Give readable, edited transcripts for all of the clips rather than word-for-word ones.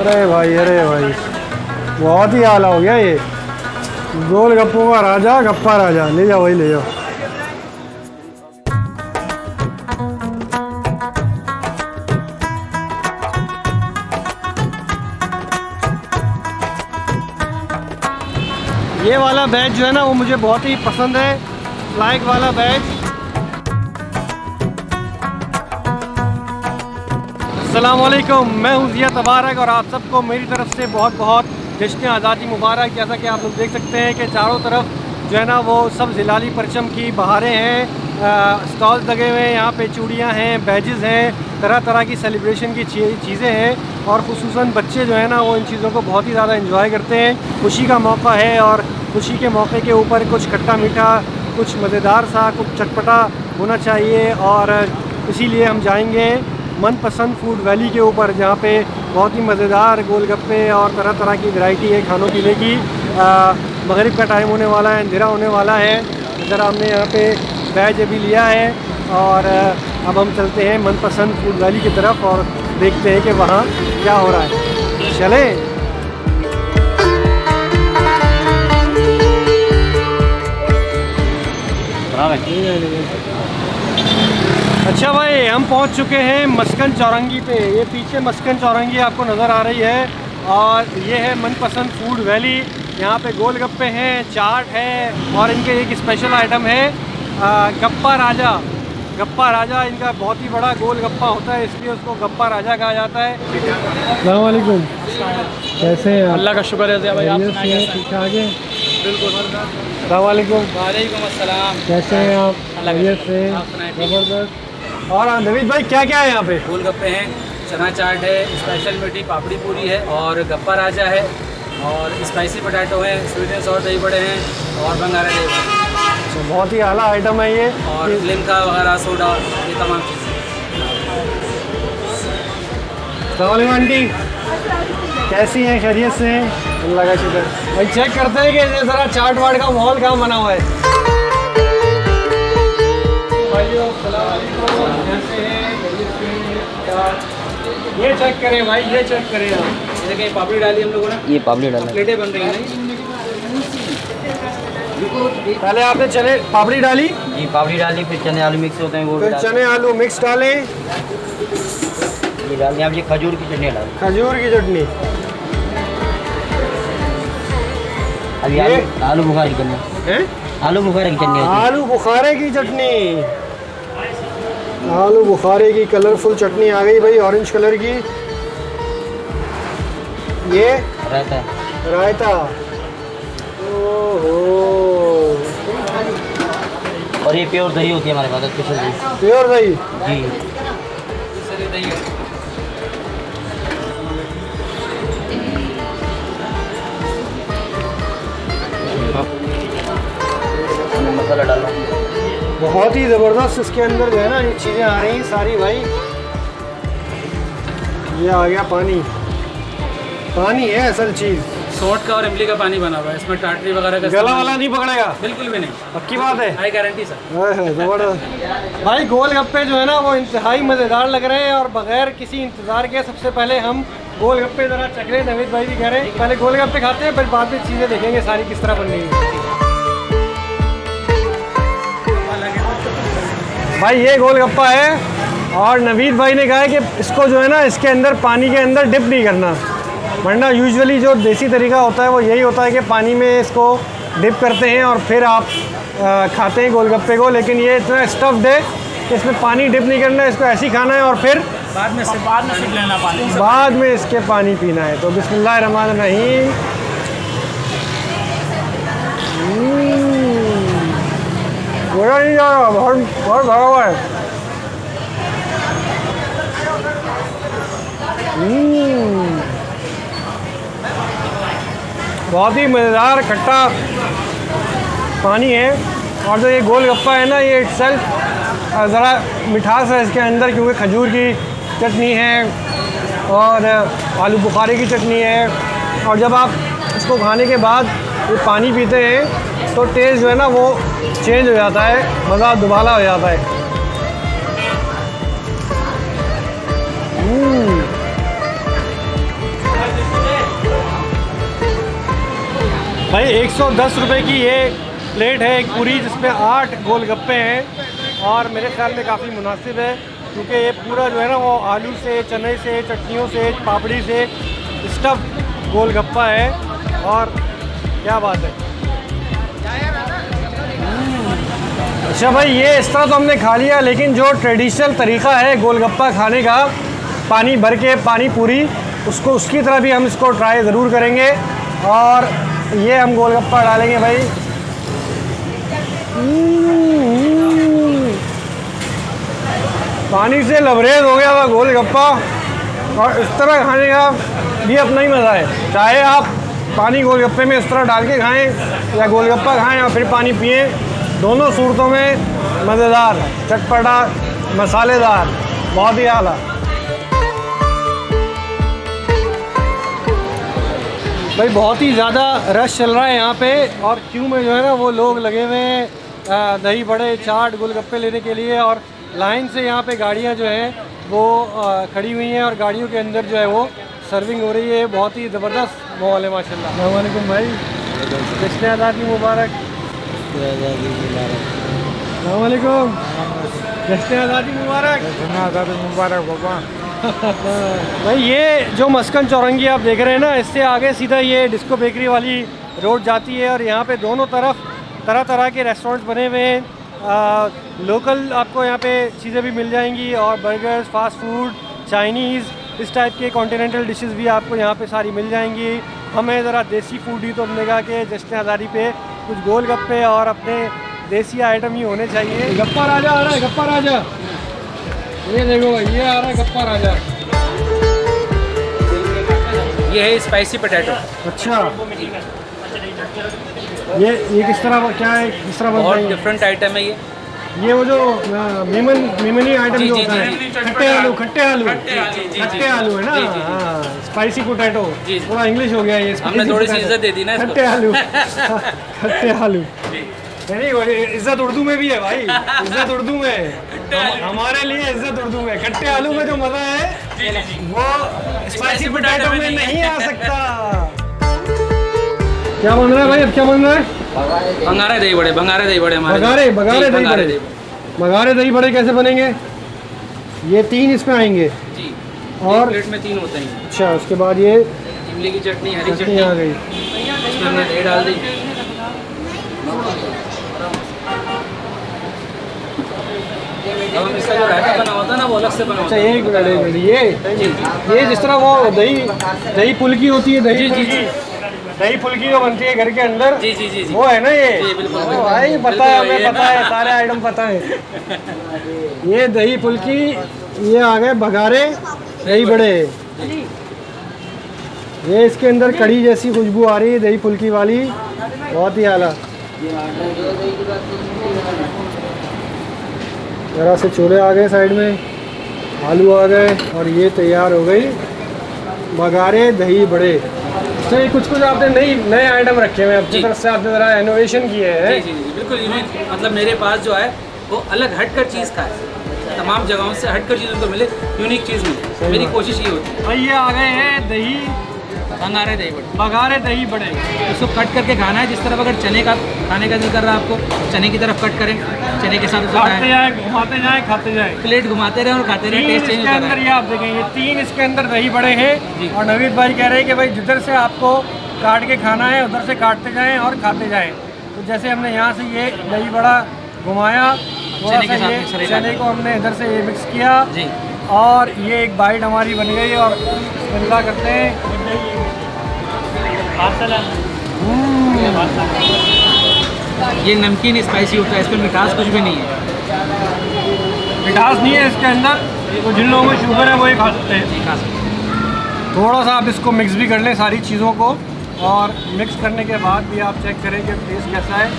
अरे भाई बहुत ही आला हो गया ये। गोलगप्पों का राजा, गप्पा राजा। ले जाओ भाई, ले जाओ। ये वाला बैच जो है ना वो मुझे बहुत ही पसंद है, फ्लैग वाला बैच। अस्सलामुअलैकुम, मैं हूँ ज़िया तबारक और आप सबको मेरी तरफ से बहुत बहुत जश्न आज़ादी मुबारक। जैसा कि आप लोग देख सकते हैं कि चारों तरफ जो है ना वो सब ज़िलाली परचम की बहारें हैं, स्टॉल्स लगे हुए हैं, यहाँ पे चूड़ियाँ हैं, बैजेस हैं, तरह तरह की सेलिब्रेशन की चीज़ें हैं और ख़ुसूसन बच्चे जो है ना वो इन चीज़ों को बहुत ही ज़्यादा एंजॉय करते हैं। खुशी का मौका है और खुशी के मौके के ऊपर कुछ खट्टा मीठा, कुछ मज़ेदार सा, कुछ चटपटा होना चाहिए और इसीलिए हम जाएंगे मनपसंद फूड वैली के ऊपर, जहाँ पे बहुत ही मज़ेदार गोलगप्पे और तरह तरह की वैरायटी है खानों पीने की। मगरिब का टाइम होने वाला है, अंधेरा होने वाला है। इधर हमने यहाँ पे बैच अभी लिया है और अब हम चलते हैं मनपसंद फूड वैली की तरफ और देखते हैं कि वहाँ क्या हो रहा है। चलें। अच्छा भाई, हम पहुंच चुके हैं मस्कन चौरंगी पे। ये पीछे मस्कन चौरंगी आपको नज़र आ रही है और ये है मनपसंद फूड वैली। यहाँ पे गोलगप्पे हैं, चाट है और इनके एक स्पेशल आइटम है गप्पा राजा। गप्पा राजा इनका बहुत ही बड़ा गोलगप्पा होता है, इसलिए उसको गप्पा राजा कहा जाता है। अस्सलाम वालेकुम, कैसे हैं? अल्लाह का शुक्र है भाई, आप ठीक ठाक हैं? बिल्कुल। अस्सलाम वालेकुम। वालेकुम अस्सलाम, कैसे हैं आप? से ज़बरदस्त। और नवीद भाई क्या क्या है यहाँ पे? गोलगप्पे हैं, चना चाट है, स्पेशल मीठी पापड़ी पूरी है और गप्पा राजा है और स्पाइसी पोटैटो है, स्वीट एंड सॉर दही बड़े हैं और बंगारा दही बड़े। तो बहुत ही आला आइटम है ये। और लिमका वगैरह, सोडा, ये तमाम चीज़ें। अस्सलाम आंटी, कैसी हैं? खैरियत से हैं? अल्लाह का शुक्र। भाई चेक करते हैं कि ये ज़रा चाट वाट का माहौल कहाँ बना हुआ है। ये चेक करें भाई, ये चेक करें आप। देखिए पापड़ी डाली हम लोगों ने, ये पापड़ी डाला, प्लेटें बन रही हैं। पहले आपने चने पापड़ी डाली जी, पापड़ी डाली, फिर चने आलू मिक्स होते हैं वो फिर चने आलू मिक्स डालें, ये डाल दिया। अब ये खजूर की चटनी डाल, खजूर की चटनी, अभी आलू बुखारे की चटनी हैं? आलू बुखारे की चटनी होती है। आलू बुखारे की चटनी, आलू बुखारे की कलरफुल चटनी आ गई भाई, ऑरेंज कलर की। ये रायता है, रायता। ओहो, और ये प्योर दही होती है हमारे पास, स्पेशल दही। प्योर दही जी। मसाला डालो, बहुत ही ज़बरदस्त इसके अंदर जो है ना ये चीज़ें आ रही हैं सारी भाई। ये आ गया पानी, पानी है असल चीज़। सोट का और इमली का पानी बना हुआ है, इसमें टाटरी वगैरह का गला वाला नहीं पकड़ेगा? बिल्कुल भी नहीं, पक्की बात है, हाई गारंटी सर। ज़बरदस्त भाई। गोलगप्पे जो है ना वो इंतहाई मज़ेदार लग रहे हैं और बग़ैर किसी इंतज़ार के सबसे पहले हम गोलगप्पे ज़रा चख रहे हैं। नवीद भाई भी कह रहे हैं पहले गोलगप्पे खाते हैं, फिर बाद में चीज़ें देखेंगे सारी किस तरह बन रही है। भाई ये गोलगप्पा है और नवीद भाई ने कहा है कि इसको जो है ना इसके अंदर पानी के अंदर डिप नहीं करना, वरना यूजुअली जो देसी तरीका होता है वो यही होता है कि पानी में इसको डिप करते हैं और फिर आप खाते हैं गोलगप्पे को। लेकिन ये इतना स्टफ्ड है कि इसमें पानी डिप नहीं करना है, इसको ऐसे ही खाना है और फिर बाद में सिप लेना पानी, बाद में इसके पानी पीना है। तो बिस्मिल्लाहिर्रहमानिर्रहीम। बोला नहीं जा रहा, बहुत बहुत भरा हुआ है। बहुत ही मज़ेदार खट्टा पानी है और जो ये गोलगप्पा है ना ये इटसेल्फ ज़रा मिठास है इसके अंदर, क्योंकि खजूर की चटनी है और आलू बुखारे की चटनी है। और जब आप इसको खाने के बाद ये पानी पीते हैं तो टेस्ट जो है ना वो चेंज हो जाता है, मज़ा दुबाला हो जाता है। भाई 110 रुपये की ये प्लेट है एक पूरी, जिसमें 8 गोलगप्पे हैं और मेरे ख्याल में काफ़ी मुनासिब है, क्योंकि ये पूरा जो है ना वो आलू से, चने से, चटनियों से, पापड़ी से स्टफ गोलगप्पा है। और क्या बात है। अच्छा भाई, ये इस तरह तो हमने खा लिया, लेकिन जो ट्रेडिशनल तरीक़ा है गोलगप्पा खाने का, पानी भर के पानी पूरी, उसको उसकी तरह भी हम इसको ट्राई ज़रूर करेंगे। और ये हम गोलगप्पा डालेंगे भाई। पानी से लबरेज हो गया हुआ गोलगप्पा, और इस तरह खाने का भी अपना ही मज़ा है। चाहे आप पानी गोलगप्पे में इस तरह डाल के खाएं या गोलगप्पा खाएं या फिर पानी पिए, दोनों सूरतों में मज़ेदार, चटपटा, मसालेदार, बहुत ही आला। भाई बहुत ही ज़्यादा रश चल रहा है यहाँ पे, और क्यू में जो है ना वो लोग लगे हुए हैं दही बड़े, चाट, गोलगप्पे लेने के लिए। और लाइन से यहाँ पे गाड़ियाँ जो हैं वो खड़ी हुई हैं, और गाड़ियों के अंदर जो है वो सर्विंग हो रही है। बहुत ही ज़बरदस्त माहौल है माशाल्लाह। अस्सलाम वालेकुम भाई, जश्न आज़ादी मुबारक। अस्सलाम वालेकुम, जश्न आज़ादी मुबारक। जश्न आज़ादी मुबारक बाबा। भाई ये जो मस्कन चौरंगी आप देख रहे हैं ना, इससे आगे सीधा ये डिस्को बेकरी वाली रोड जाती है, और यहाँ पे दोनों तरफ तरह तरह के रेस्टोरेंट्स बने हुए हैं। लोकल आपको यहाँ पे चीज़ें भी मिल जाएंगी, और बर्गर्स, फास्ट फूड, चाइनीज़, इस टाइप के कॉन्टिनेंटल डिशेस भी आपको यहाँ पे सारी मिल जाएंगी। हमें ज़रा देसी फूड ही, तो हमने कहा कि जश्न आज़ादी पे कुछ गोलगप्पे और अपने देसी आइटम ही होने चाहिए। गप्पा राजा आ रहा है, गप्पा राजा, ये देखो ये आ रहा है गप्पा राजा। ये है स्पाइसी पोटैटो। अच्छा, ये किस तरह, क्या है, किस तरह बनता बहुत है? डिफरेंट आइटम है ये वो जो मेमनी आइटम जी, जो जी, होता है, जी, खट्टे आलू, खट्टे आलू, जी, खट्टे आलू है ना, जी, जी, जी। हाँ, स्पाइसी पोटैटो। जी। थोड़ा इंग्लिश हो गया ये, हमने थोड़ी सी इज्जत दे दी ना इसको। खट्टे आलू, खट्टे आलू। नहीं, इज्जत उर्दू में भी है भाई, इज्जत उर्दू में, हमारे लिए इज्जत उर्दू में। खट्टे आलू में जो मज़ा है वो स्पाइसी पोटैटो में नहीं आ सकता। क्या बन रहा है भाई, अब क्या बन रहा है? भंगारे दही बड़े, भंगारे दही बड़े हमारे। बघारे जी, दही बड़े। बघारे दही बड़े कैसे बनेंगे? ये 3 इसमें आएंगे जी, और प्लेट में 3 होते हैं। अच्छा, उसके बाद ये इमली की चटनी, हरी चटनी चटनी आ गई। इसमें हमने दही डाल दी। अब हम इसका जो रायता बना होता है ना वो अलग से बना अच्छा, होता है। एक मिनट, ये जिस तरह वो दही फुल्की होती है, दही फुल्की, दही फुल्की जो बनती है घर के अंदर, जी जी जी जी, वो है ना ये? जी, बिल्कुल, ओ बिल्कुल। भाई पता है, हमें पता है, सारे आइटम पता है। ये दही फुल्की, ये आ गए बघारे दही बड़े। ये इसके अंदर कड़ी जैसी खुशबू आ रही है दही फुल्की वाली, बहुत ही आला। जरा से छोले आ गए साइड में, आलू आ गए, और ये तैयार हो गई बघारे दही बड़े। तो ये कुछ आपने नए आइटम रखे हुए हैं अपनी जी। तरफ से, आपने ज़रा इनोवेशन किए हैं। जी जी जी, बिल्कुल यूनिक। मतलब मेरे पास जो है वो अलग हटकर चीज़ का है, तमाम जगहों से हटकर चीज़ उनको मिले, यूनिक चीज़ मिले, मेरी कोशिश ये होती है। भाई ये आ गए हैं दही भंगारे दही बड़े। बघारे दही बड़े। इसको कट करके खाना है, जिस तरफ अगर चने का खाने का दिल कर रहा है आपको, चने की तरफ कट करें, चने के साथ उसको काटते खाएं। जाए, घुमाते जाए, खाते जाए। प्लेट घुमाते रहे और खाते रहे, 3 टेस्ट चेंज इसके होता अंदर, है। ये आप देखें, ये 3 इसके अंदर दही बड़े जी। हैं। और नवीद भाई कह रहे हैं कि भाई जिधर से आपको काट के खाना है उधर से काटते जाएं और खाते जाएं। तो जैसे हमने यहाँ से ये दही बड़ा घुमाया, थोड़ा चने के सा साथ ये मिक्स करें। चने को हमने इधर से ये मिक्स किया, जी, और ये एक बाइट हमारी बन गई। और बिस्मिल्लाह करते हैं। ये नमकीन स्पाइसी होता है, इसमें मिठास कुछ भी नहीं है। मिठास नहीं है इसके अंदर, तो जिन लोगों को शुगर है वो ही खा सकते हैं। जी, खा सकते हैं। थोड़ा सा आप इसको मिक्स भी कर लें सारी चीज़ों को, और मिक्स करने के बाद भी आप चेक करें कि टेस्ट कैसा है।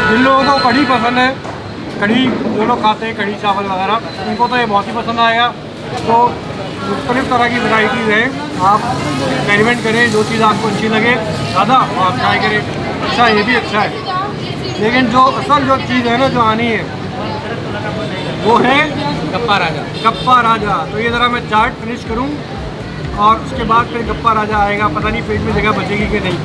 जिन लोगों को कढ़ी पसंद है, कढ़ी जो लोग खाते हैं कढ़ी चावल वगैरह, उनको तो ये बहुत ही पसंद आएगा। तो मुख्तलिफ़ तरह की वैराइटीज़ हैं, आप एक्सपेरिमेंट करें, जो चीज़ आपको अच्छी लगे ज़्यादा आप ट्राई करें। अच्छा, ये भी अच्छा है, लेकिन जो असल जो चीज़ है ना जो आनी है वो है गप्पा राजा। गप्पा राजा। तो ये ज़रा मैं चाट फिनिश करूँ, और उसके बाद फिर गप्पा राजा आएगा। पता नहीं पेट में जगह बचेगी कि नहीं।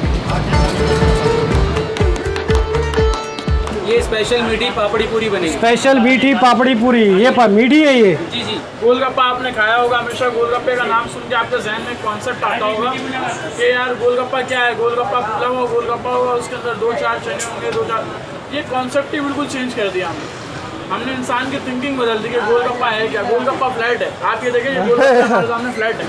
ये स्पेशल मीठी पापड़ी पूरी बनेगी। स्पेशल मीठी पापड़ी पूरी, ये मीठी है ये। जी जी। गोलगप्पा आपने खाया होगा, हमेशा गोलगप्पे का नाम सुन के आपके जहन में कॉन्सेप्ट आता होगा कि यार गोलगप्पा क्या है, गोलगप्पा फुला हुआ गोलगप्पा होगा, उसके अंदर 2-4 चने होंगे, 2-4। ये कॉन्सेप्ट ही बिल्कुल चेंज कर दिया हमने इंसान की थिंकिंग बदल दी कि गोलगप्पा है क्या, गोलगप्पा फ्लैट है। आप ये देखें, गोलगप्पा हमारे सामने फ्लैट है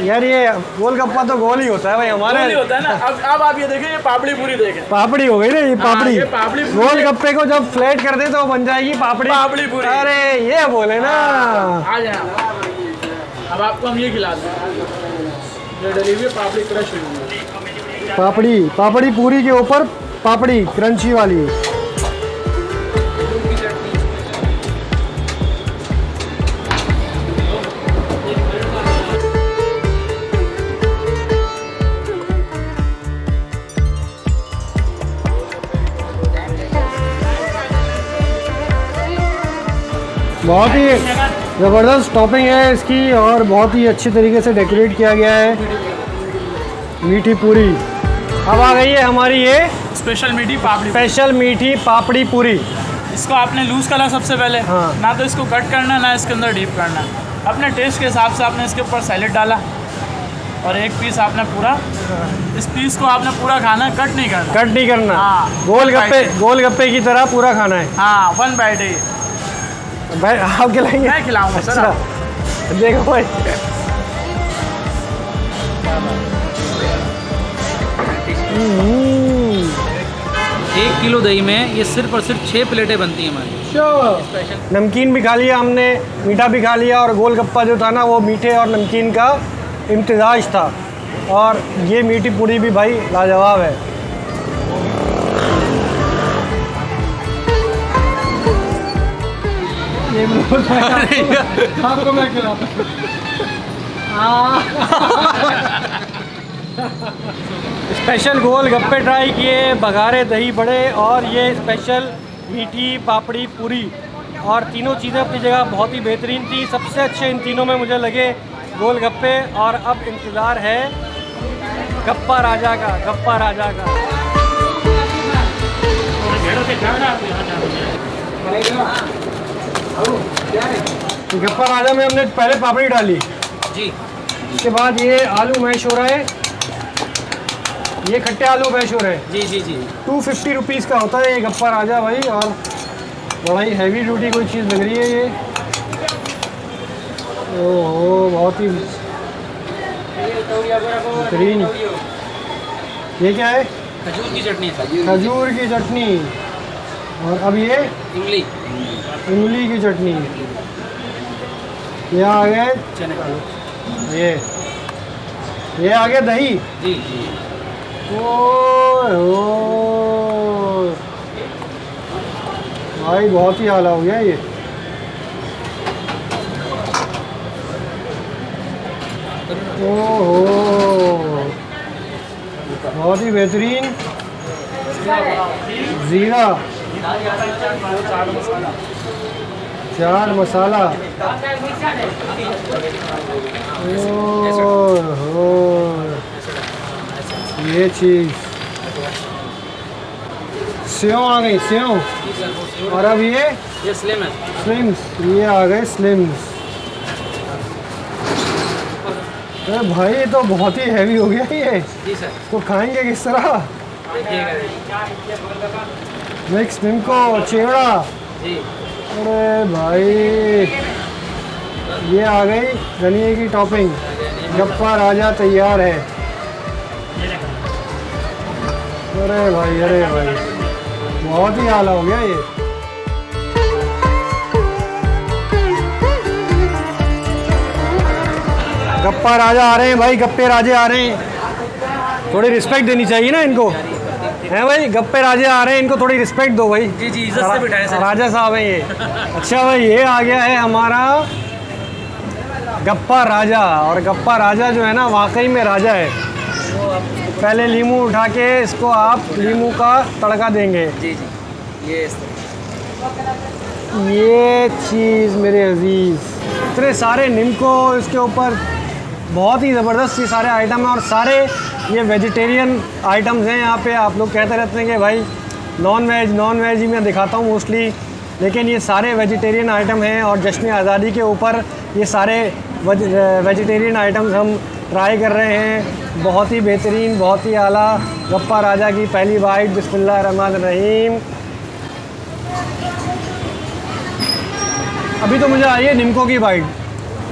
यार। ये गोलगप्पा तो गोल ही होता है भाई हमारे। गोल ही होता है ना। अब आप ये देखें, ये पापड़ी पूरी देखें, पापड़ी हो गई ना ये पापड़ी। ये पापड़ी पूरी। गोलगप्पे को जब फ्लैट कर दे तो बन जाएगी पापड़ी पूरी। अरे ये बोले ना। आ जाए, अब आपको हम ये खिला दें, ये डली हुई पापड़ी क्रश हुई है। पापड़ी पूरी के ऊपर पापड़ी क्रंची वाली। बहुत ही ज़बरदस्त टॉपिंग है इसकी और बहुत ही अच्छी तरीके से डेकोरेट किया गया है। मीठी पूरी अब आ गई है हमारी, ये स्पेशल मीठी पापड़ी। स्पेशल मीठी पापड़ी पूरी। इसको आपने लूज करना सबसे पहले। हाँ। ना तो इसको कट करना, ना इसके अंदर डीप करना। अपने टेस्ट के हिसाब से आपने इसके ऊपर सैलेड डाला और एक पीस आपने पूरा, इस पीस को आपने पूरा खाना है, कट नहीं करना। कट नहीं करना। हाँ। गोलगप्पे की तरह पूरा खाना है। हाँ, 1 बाइट है ये। भाई आप खिलाएंगे? मैं खिलाऊंगा सर। अच्छा, देखो भाई। एक किलो दही में ये सिर्फ और सिर्फ 6 प्लेटें बनती हैं हमारी। नमकीन भी खा लिया हमने, मीठा भी खा लिया, और गोलगप्पा जो था ना वो मीठे और नमकीन का इम्तिजाज था। और ये मीठी पूरी भी भाई लाजवाब है। ये आपको मैं खिलाता स्पेशल गोलगप्पे ट्राई किए, बघारे दही बड़े और ये स्पेशल मीठी पापड़ी पूरी, और तीनों चीज़ें अपनी जगह बहुत ही बेहतरीन थी। सबसे अच्छे इन तीनों में मुझे लगे गोलगप्पे। और अब इंतज़ार है गप्पा राजा का। गप्पा राजा में हमने पहले पापड़ी डाली जी, उसके बाद ये आलू मैश हो रहा है, ये खट्टे आलू मैश हो रहे हैं। जी जी जी। 250 रुपीज़ का होता है ये गप्पा राजा भाई, और बड़ा ही हैवी ड्यूटी कोई चीज़ लग रही है ये। ओहो, बहुत ही बेहतरीन। ये क्या है? खजूर की चटनी है। खजूर की चटनी। और अब ये इमली की चटनी। ये आ गए चने का आलू। ये आ गया दही। जी जी। ओ भाई बहुत ही आला हो गया ये। ओहो, बहुत ही बेहतरीन। ज़ीरा, चाट मसाला। ओहो, ये चीज़। सेव आ गई, सेव। और अब ये स्लिम है। स्लिम्स, ये आ गए स्लिम्स। अरे भाई ये तो बहुत ही हैवी हो गया ये। जी सर। तो खाएंगे किस तरह? मिक्स निम्को चिवड़ा। जी। अरे भाई ये आ गई धनिए की टॉपिंग। गप्पा राजा तैयार है। अरे भाई बहुत ही आला हो गया ये। गप्पा राजा आ रहे हैं भाई, गप्पे राजे आ रहे हैं। थोड़ी रिस्पेक्ट देनी चाहिए ना इनको, हैं भाई? गप्पे राजे आ रहे हैं, इनको थोड़ी रिस्पेक्ट दो भाई। जी जी, इज्जत से बिठाएं सर। राजा साहब हैं ये। अच्छा भाई, ये आ गया है हमारा गप्पा राजा। और गप्पा राजा जो है ना वाकई में राजा है। पहले लीमू उठा के इसको आप लीमू का तड़का देंगे। जी जी, ये ये चीज़ मेरे अजीज़, इतने सारे निम्को इसके ऊपर बहुत ही ज़बरदस्त ये सारे आइटम हैं और सारे ये वेजिटेरियन आइटम्स हैं यहाँ पे। आप लोग कहते रहते हैं कि भाई नॉन वेज ही मैं दिखाता हूँ मोस्टली, लेकिन ये सारे वेजिटेरियन आइटम हैं और जश्न आज़ादी के ऊपर ये सारे वेजिटेरियन आइटम्स हम ट्राई कर रहे हैं। बहुत ही बेहतरीन, बहुत ही आला। गप्पा राजा की पहली बाइट, बिस्मिल्लाहिर्रहमानिर्रहीम। अभी तो मुझे आई है निम्को की बाइट,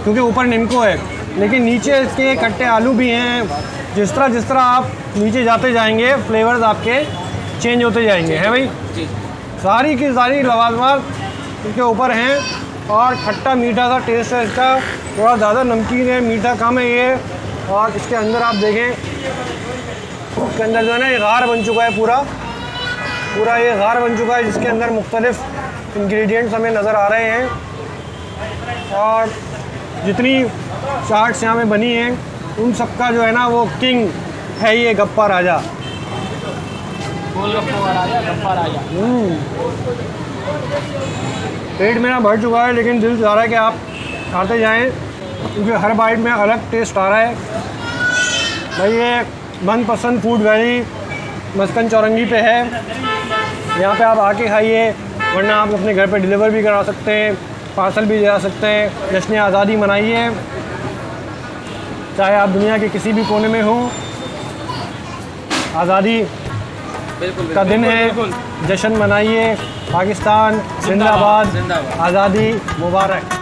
क्योंकि ऊपर निम्को है, लेकिन नीचे इसके कट्टे आलू भी हैं। जिस तरह आप नीचे जाते जाएंगे फ्लेवर्स आपके चेंज होते जाएंगे, हैं भाई? सारी की सारी लवाजमात इसके ऊपर हैं और खट्टा मीठा सा टेस्ट है इसका। थोड़ा ज़्यादा नमकीन है, मीठा कम है ये। और इसके अंदर आप देखें, इसके अंदर जो है ना ये गार बन चुका है, पूरा ये गार बन चुका है, जिसके अंदर मुख्तलिफ इंग्रेडिएंट्स हमें नज़र आ रहे हैं। और जितनी चाट्स यहाँ में बनी हैं उन सबका जो है ना वो किंग है ये गप्पा राजा। गोलगप्पा राजा, गप्पा राजा। पेट मेरा भर चुका है, लेकिन दिल चाह रहा है कि आप खाते जाएं, क्योंकि हर बाइट में अलग टेस्ट आ रहा है भाई। ये मनपसंद फूड वैली मस्कन चौरंगी पे है, यहाँ पे आप आके खाइए, वरना आप अपने घर पे डिलीवर भी करा सकते हैं, पार्सल भी जा सकते हैं। जश्न आज़ादी मनाइए, चाहे आप दुनिया के किसी भी कोने में हों। आज़ादी का दिन है, जश्न मनाइए। पाकिस्तान जिंदाबाद, आज़ादी मुबारक।